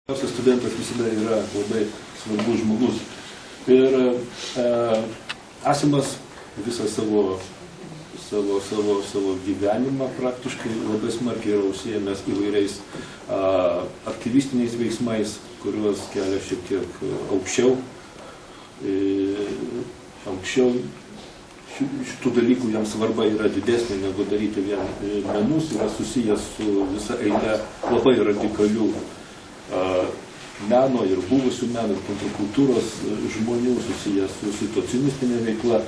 Studentas visada yra labai svarbus žmogus. Ir Asimas visą savo gyvenimą praktiškai labai smarkiai yra užsiėmęs įvairiais aktyvistiniais veiksmais, kuriuos kelia šiek tiek aukščiau. Šitų dalykų jam svarba yra didesnė negu daryti vien menus, yra susijęs su visa eilė labai radikalių meno ir buvusių meno ir kontrkultūros žmonių, susijęs su situacionistinė veikla.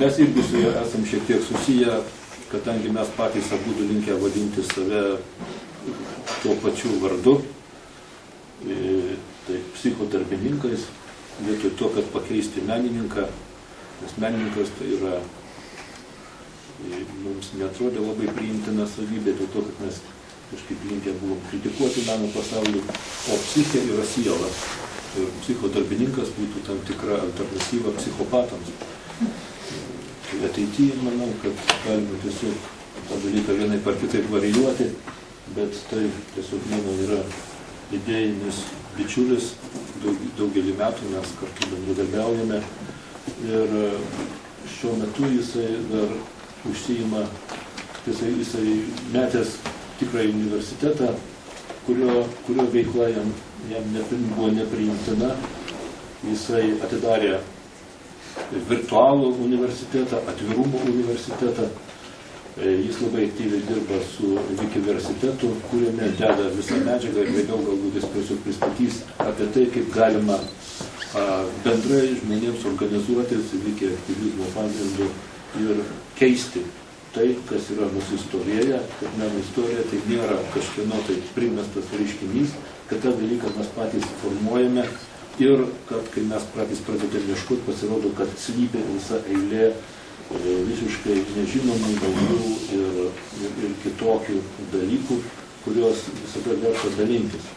Mes irgi su juo esam šiek tiek susiję, kadangi mes patys abudu linkę vadinti save tuo pačiu vardu, tai psichodarbininkais, vietoj to, kad pakeisti menininką, nes menininkas tai yra, mums netrodė labai priimtina savybė, dėl to, kad mes kažkaip linkę buvom kritikuoti meno pasaulį, o psichė yra siela. Ir psichodarbininkas būtų tam tikra alternatyva psichopatams. Tai ateityje manau, kad galime tiesiog tą dalyką vienaip ar kitaip varijuoti, bet tai tiesiog mano yra idėjinis bičiulis, daugelį metų mes kartu bendradarbiaujame ir šiuo metu jisai dar užsiima, jisai metęs tikrąjį universitetą, kurio veikla jam buvo nepriimtina. Jisai atidarė virtualų universitetą, atvirumo universitetą. Jis labai aktyviai dirba su Wikiversitetu, kuriame deda visą medžiagą ir vėliau galbūt jis pristatys apie tai, kaip galima bendrai žmonėms organizuotis Wiki aktyvizmo pagrindu ir keisti tai, kas yra nusistovėję, kad meno istorija tai nėra kažkieno tai primestas reiškinys, kad tą dalyką mes patys formuojame ir kad, kai mes patys pradedame ieškoti, pasirodo, kad slypi visa eilė visiškai nežinomų naujų ir kitokių dalykų, kuriuos visada verta dalintis.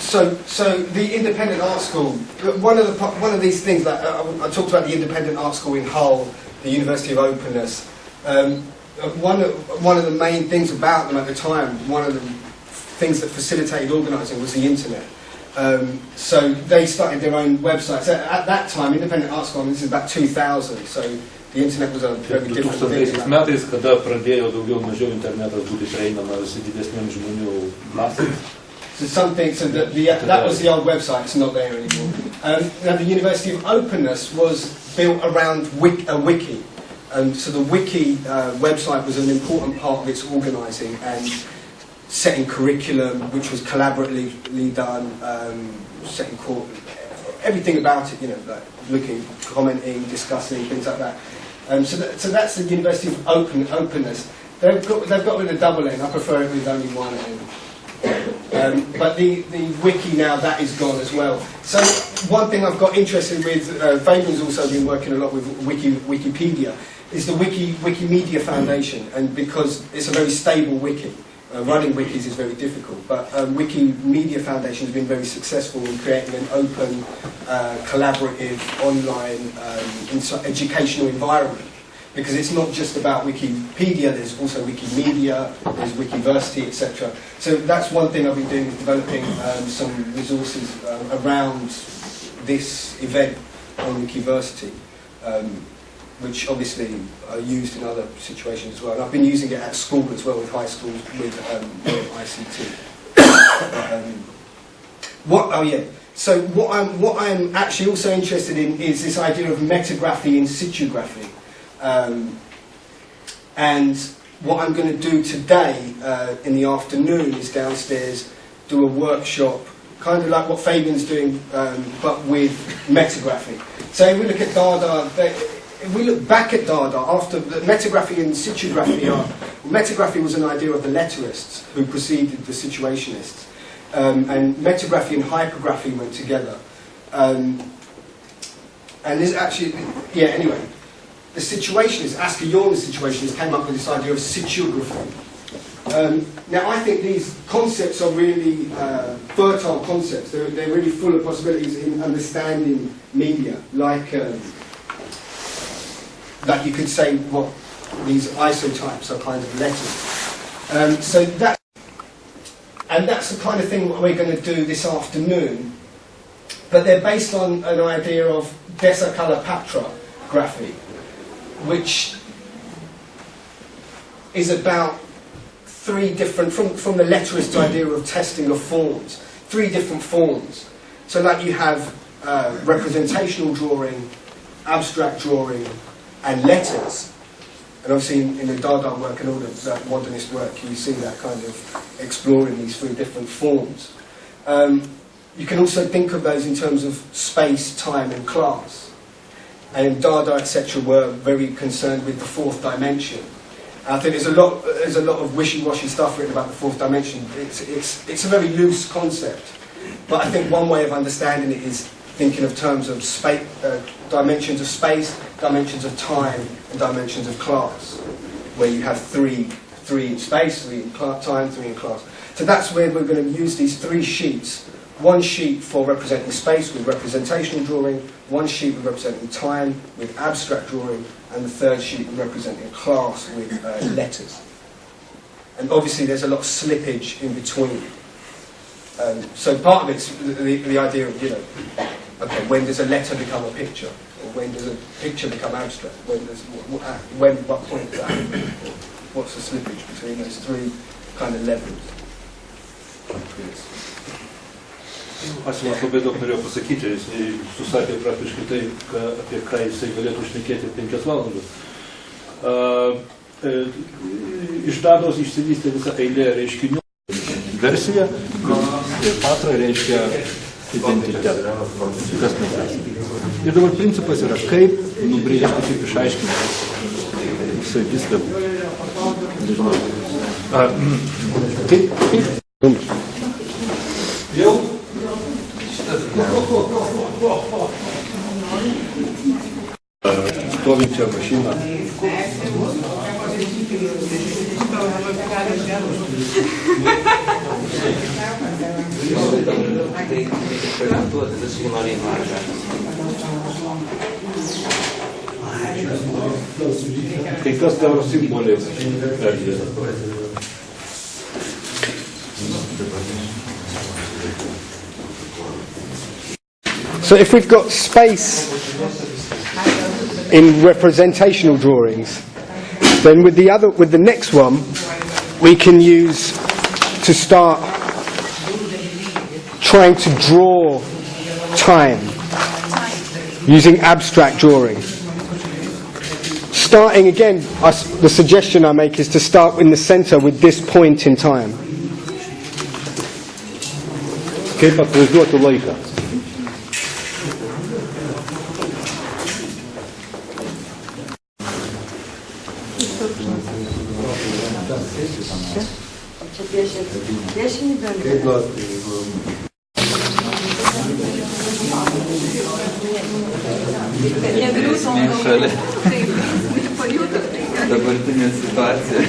So the independent art school. One of these things that I talked about, the independent art school in Hull, the University of Openness. One of the main things about them at the time, one of the things that facilitated organising was the internet. So they started their own websites. At that time, independent art school, this is about 2000. So the internet was a very different thing. 2000 metais, kada pradėjo daugiau mažiau internetas būti prieinamas didesniam žmonių masėms. So that was the old website, it's not there anymore. Now the University of Openness was built around a wiki. So the wiki website was an important part of its organising and setting curriculum, which was collaboratively done, setting everything about it, like looking, commenting, discussing, things like that. So that's the University of Openness. They've got rid of double N, I prefer it with only one N. But the wiki now, that is gone as well. So one thing I've got interested with, Fabian's also been working a lot with Wikipedia, is the Wikimedia Foundation, and because it's a very stable wiki. Running wikis is very difficult, but Wikimedia Foundation has been very successful in creating an open, collaborative, online educational environment. Because it's not just about Wikipedia, there's also Wikimedia, there's Wikiversity, etc. So that's one thing I've been doing, is developing some resources around this event on Wikiversity, which obviously are used in other situations as well. And I've been using it at school as well, with high schools, with ICT. So what I'm actually also interested in is this idea of metagraphy in situgraphy. And what I'm going to do today in the afternoon is downstairs do a workshop, kind of like what Fabian's doing, but with metagraphy. So if we look at Dada, if we look back at Dada, after the metagraphy and situgraphy metagraphy was an idea of the letterists who preceded the situationists, and metagraphy and hypergraphy went together. And this actually, anyway. The situationists, Asker Jorn's situationists, came up with this idea of situgraphy. Now, I think these concepts are really fertile concepts. They're really full of possibilities in understanding media, like you could say what these isotypes are kind of letters. So that And that's the kind of thing that we're going to do this afternoon. But they're based on an idea of MetaDKPgraphy, which is about three different, from the letterist idea of testing of forms, three different forms. So like you have representational drawing, abstract drawing, and letters. And obviously in the Dada work and all of that modernist work, you see that kind of exploring these three different forms. You can also think of those in terms of space, time, and class. And Dada, etc., were very concerned with the fourth dimension. I think there's a lot of wishy-washy stuff written about the fourth dimension. It's a very loose concept, but I think one way of understanding it is thinking of terms of space, dimensions of space, dimensions of time, and dimensions of class, where you have three in space, three in time, three in class. So that's where we're going to use these three sheets. One sheet for representing space with representational drawing, one sheet with representing time with abstract drawing, and the third sheet with representing class with letters. And obviously there's a lot of slippage in between. So part of it's the idea of, okay, when does a letter become a picture? Or when does a picture become abstract? What point does that happen? What's the slippage between those three kind of levels? Aš jums labai daug norėjau pasakyti, jis susakė praktiškai tai, apie ką jisai galėtų šnekėti 5 valandas. Iš Dados išsivystė visa eilė reiškinių versija, ir patra reiškia identitetą, kas mes esame. Ir dabar principas yra, kaip nubrėžti, kaip išaiškinti. Visai viską. Kaip? Jau? Stovinčią mašiną. Kai kas daro simboliais erdvės. So if we've got space in representational drawings, then with the next one, we can use to start trying to draw time using abstract drawing. Starting again, the suggestion I make is to start in the center with this point in time. Kaip atvaizduoti laiką? Šalia dabartinė situacija.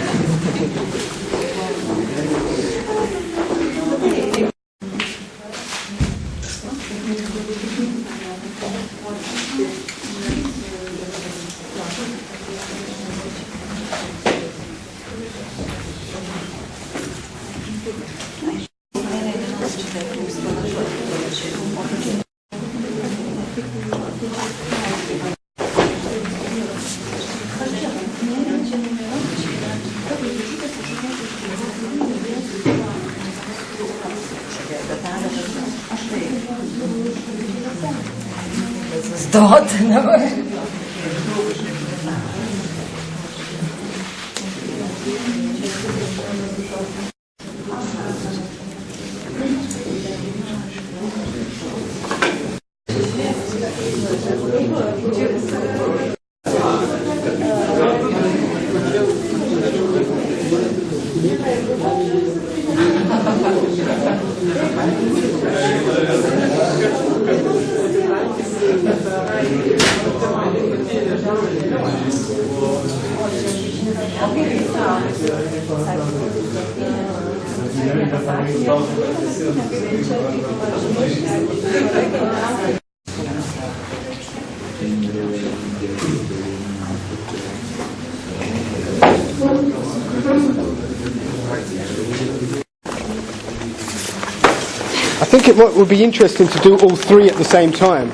I think it would be interesting to do all three at the same time.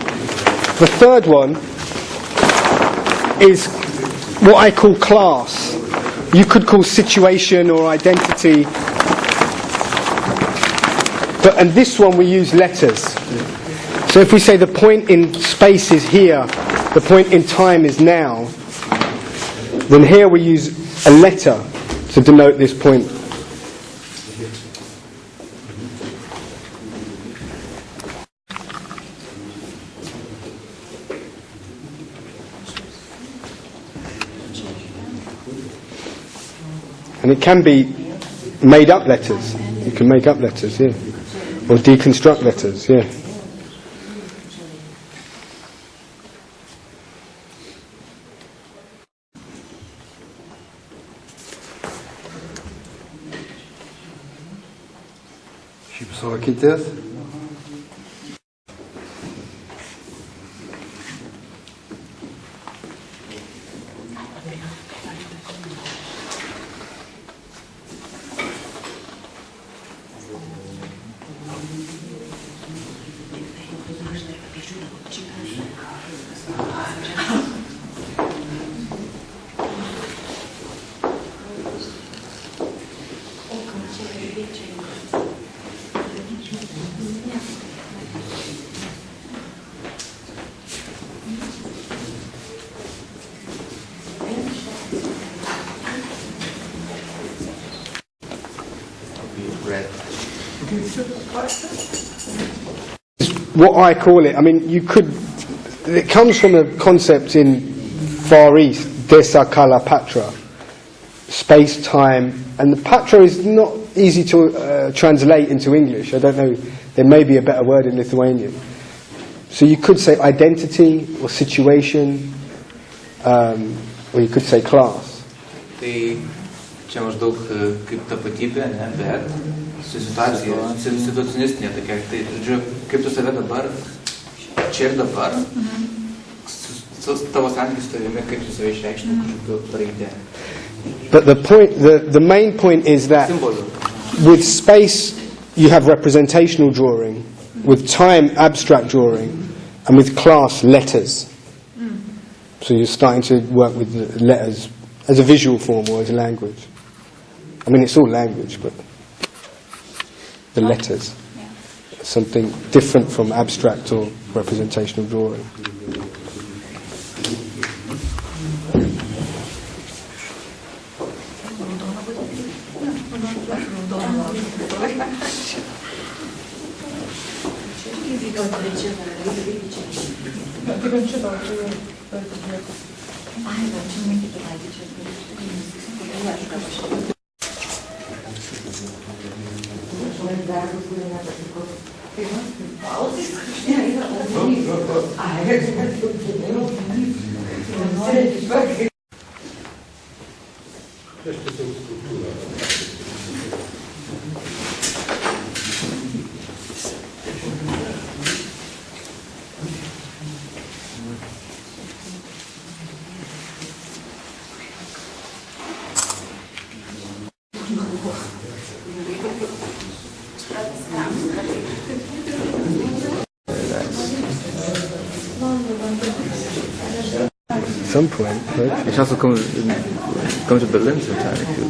The third one is what I call class. You could call situation or identity. And this one we use letters. So if we say the point in space is here, the point in time is now, then here we use a letter to denote this point. And it can be made up letters. You can make up letters, yeah. Or deconstruct letters, yeah. Alytus. What I call it, I mean, you could, it comes from a concept in Far East, Desa Kala Patra, space-time, and the Patra is not easy to translate into English. I don't know, there may be a better word in Lithuanian. So you could say identity or situation, or you could say class. Tai čia maždaug kaip tapatybė, ne, bet situacija, situacionistinė tokia. Tai, žodžiu, kaip tu save dabar, čia ir dabar, tavo santykis su tavimi, kaip tu save išreikštum kažkokiu raidė. But the main point is that with space you have representational drawing, with time abstract drawing, and with class letters. So you're starting to work with the letters as a visual form or as a language. I mean, it's all language, but the letters, something different from abstract or representational drawing. At some point, right? Ich also come to Berlin sometime if you